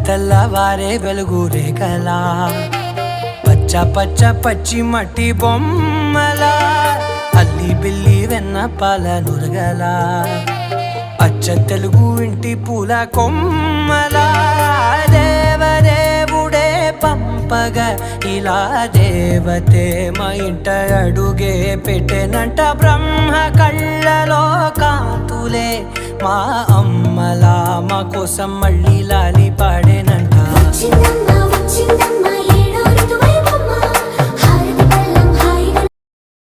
తెల్లవారే వెలుగు రేఖలా పచ్చ పచ్చ పచ్చి మట్టి బొమ్మలా అల్లి బిల్లి వెన్న పాల నురగలా అచ్చ తెలుగు ఇంటి పూల కొమ్మలా దేవదేవుడే పంపగా ఇలా దేవతే మా ఇంట అడుగే పెట్టెనంట బ్రహ్మ కళ్ళలో కాంతులే మా అమ్మలా మా కోసం మళ్ళీ లాలి పాడేనంట.